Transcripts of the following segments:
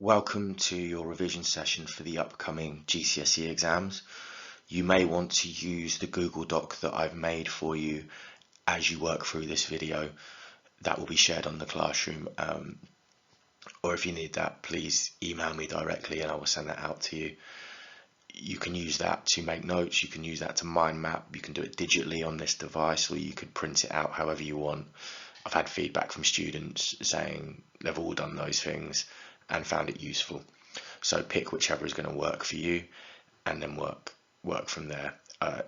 Welcome to your revision session for the upcoming GCSE exams. You may want to use the Google Doc that I've made for you as you work through this video. That will be shared on the classroom. Or if you need that, please email me directly and I will send that out to you. You can use that to make notes, you can use that to mind map, you can do it digitally on this device, or you could print it out however you want. I've had feedback from students saying they've all done those things and found it useful. So pick whichever is going to work for you and then work from there.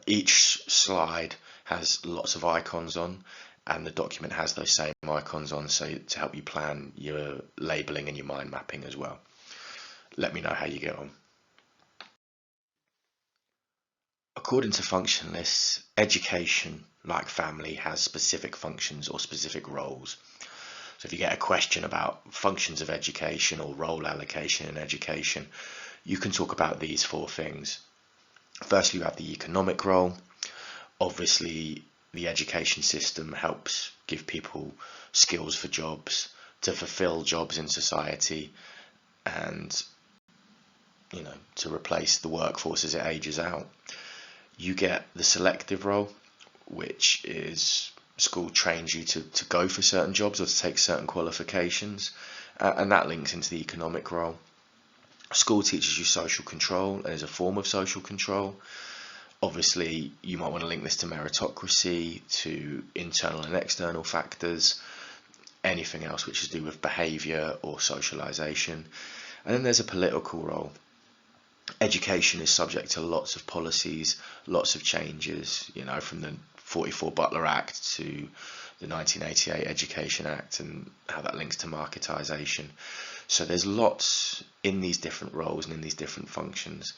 Each slide has lots of icons on, and the document has those same icons on, so to help you plan your labeling and your mind mapping as well. Let me know how you get on. According to function lists, education, like family, has specific functions or specific roles. So if you get a question about functions of education or role allocation in education, you can talk about these four things. Firstly, you have the economic role. Obviously, the education system helps give people skills for jobs, to fulfill jobs in society, and to replace the workforce as it ages out. You get the selective role, which is school trains you to go for certain jobs or to take certain qualifications, and that links into the economic role. School teaches you social control and is a form of social control. Obviously, you might want to link this to meritocracy, to internal and external factors, anything else which is to do with behaviour or socialisation. And then there's a political role. Education is subject to lots of policies, lots of changes, from the 44 Butler Act to the 1988 Education Act and how that links to marketisation. So there's lots in these different roles and in these different functions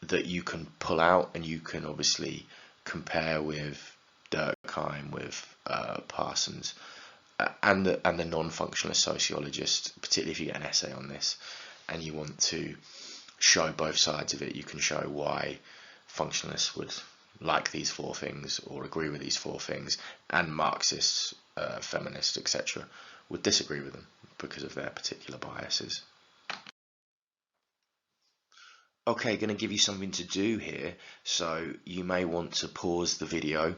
that you can pull out, and you can obviously compare with Durkheim, with Parsons, and the non-functionalist sociologist, particularly if you get an essay on this and you want to show both sides of it. You can show why functionalists would like these four things or agree with these four things, and Marxists, feminists, etc. would disagree with them because of their particular biases. Okay, going to give you something to do here, so you may want to pause the video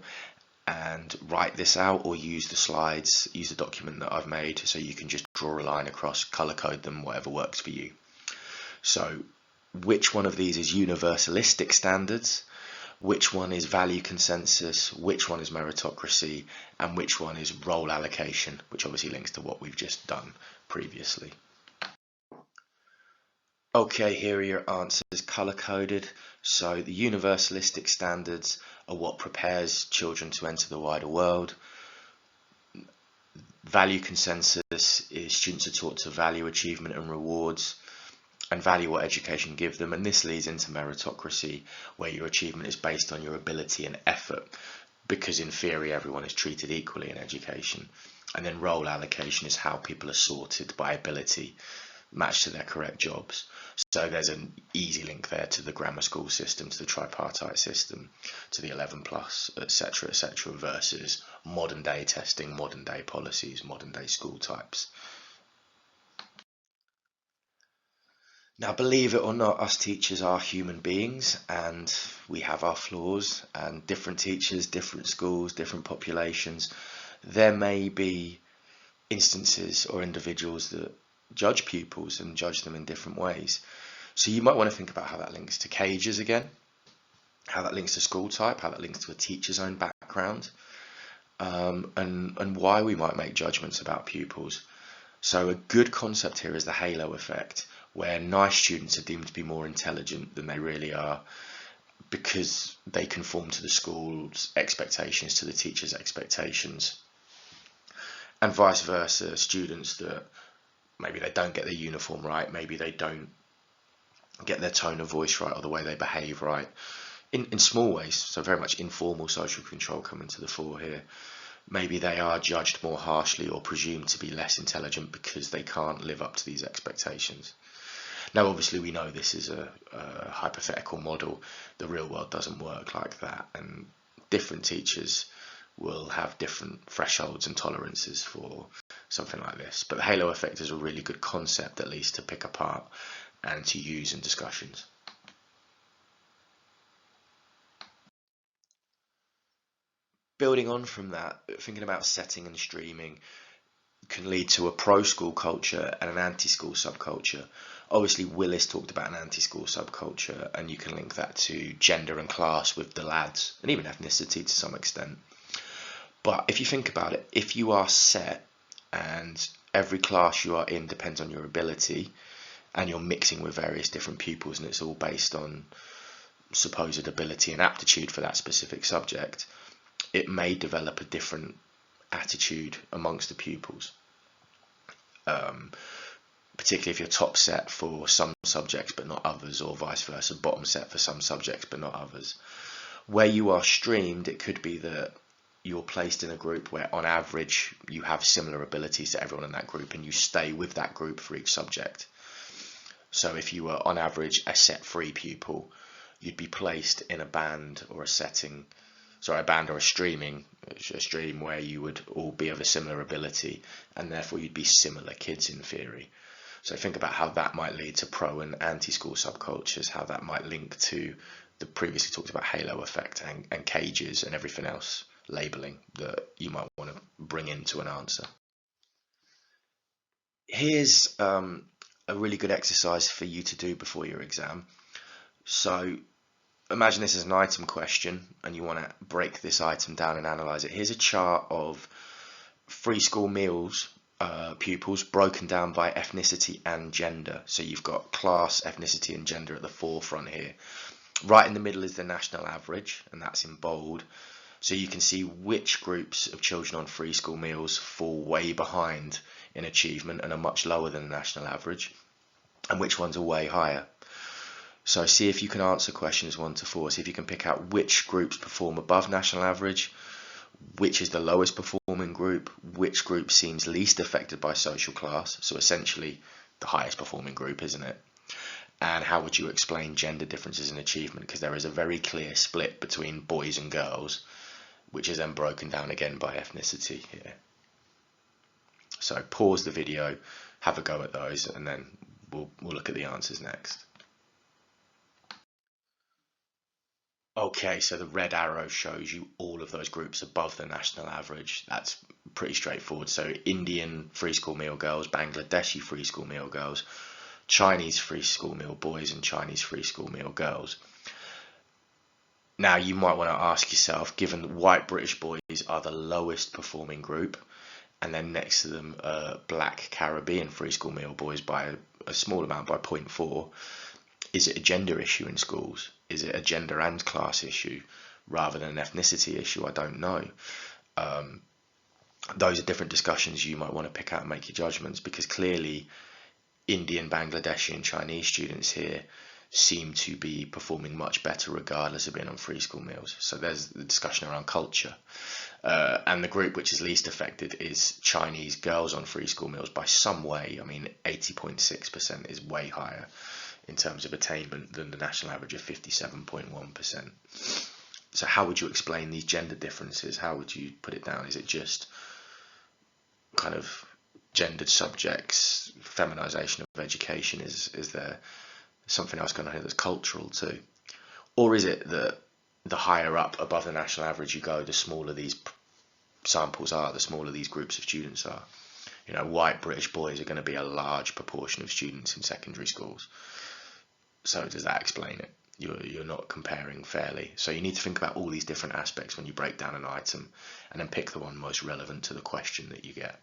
and write this out, or use the slides, use the document that I've made, so you can just draw a line across, color code them, whatever works for you. So which one of these is universalistic standards, which one is value consensus, which one is meritocracy, and which one is role allocation, which obviously links to what we've just done previously. Okay, here are your answers color coded. So the universalistic standards are what prepares children to enter the wider world. Value consensus is students are taught to value achievement and rewards, and value what education gives them, and this leads into meritocracy, where your achievement is based on your ability and effort, because in theory everyone is treated equally in education. And then role allocation is how people are sorted by ability, matched to their correct jobs. So there's an easy link there to the grammar school system, to the tripartite system, to the 11+, etc., versus modern day testing, modern day policies, modern day school types. Now, believe it or not, us teachers are human beings and we have our flaws, and different teachers, different schools, different populations. There may be instances or individuals that judge pupils and judge them in different ways. So you might want to think about how that links to cages again, how that links to school type, how that links to a teacher's own background, and why we might make judgments about pupils. So a good concept here is the halo effect, where nice students are deemed to be more intelligent than they really are because they conform to the school's expectations, to the teacher's expectations. And vice versa, students that maybe they don't get their uniform right, maybe they don't get their tone of voice right or the way they behave right, in small ways, so very much informal social control coming to the fore here. Maybe they are judged more harshly or presumed to be less intelligent because they can't live up to these expectations. Now, obviously, we know this is a hypothetical model. The real world doesn't work like that, and different teachers will have different thresholds and tolerances for something like this. But the halo effect is a really good concept, at least, to pick apart and to use in discussions. Building on from that, thinking about setting and streaming can lead to a pro-school culture and an anti-school subculture. Obviously, Willis talked about an anti-school subculture, and you can link that to gender and class with the lads, and even ethnicity to some extent. But if you think about it, if you are set and every class you are in depends on your ability, and you're mixing with various different pupils, and it's all based on supposed ability and aptitude for that specific subject, it may develop a different attitude amongst the pupils, particularly if you're top set for some subjects but not others, or vice versa, bottom set for some subjects but not others. Where you are streamed, it could be that you're placed in a group where on average you have similar abilities to everyone in that group, and you stay with that group for each subject. So if you were on average a set 3 pupil, you'd be placed in a band or a setting, sorry, a band or a stream where you would all be of a similar ability, and therefore you'd be similar kids in theory. So think about how that might lead to pro and anti-school subcultures, how that might link to the previously talked about halo effect and cages and everything else, labeling that you might want to bring into an answer. Here's a really good exercise for you to do before your exam. So imagine this is an item question and you want to break this item down and analyze it. Here's a chart of free school meals pupils broken down by ethnicity and gender. So you've got class, ethnicity and gender at the forefront here. Right in the middle is the national average, and that's in bold. So you can see which groups of children on free school meals fall way behind in achievement and are much lower than the national average, and which ones are way higher. So see if you can answer questions 1 to 4. See if you can pick out which groups perform above national average, which is the lowest performing group, which group seems least affected by social class, so essentially the highest performing group, isn't it? And how would you explain gender differences in achievement? Because there is a very clear split between boys and girls, which is then broken down again by ethnicity here. So pause the video, have a go at those, and then we'll look at the answers next. Okay, so the red arrow shows you all of those groups above the national average. That's pretty straightforward. So Indian free school meal girls, Bangladeshi free school meal girls, Chinese free school meal boys, and Chinese free school meal girls. Now you might want to ask yourself, given that white British boys are the lowest performing group, and then next to them black Caribbean free school meal boys by a small amount, by 0.4, is it a gender issue in schools? Is it a gender and class issue rather than an ethnicity issue? I don't know. Those are different discussions you might want to pick out and make your judgments, because clearly Indian, Bangladeshi and Chinese students here seem to be performing much better regardless of being on free school meals. So there's the discussion around culture. And the group which is least affected is Chinese girls on free school meals by some way. I mean, 80.6% is way higher in terms of attainment than the national average of 57.1%. So how would you explain these gender differences? How would you put it down? Is it just kind of gendered subjects, feminization of education? Is there something else going on here that's cultural too? Or is it that the higher up above the national average you go, the smaller these samples are, the smaller these groups of students are? You know, white British boys are going to be a large proportion of students in secondary schools. So does that explain it? You're not comparing fairly. So you need to think about all these different aspects when you break down an item, and then pick the one most relevant to the question that you get.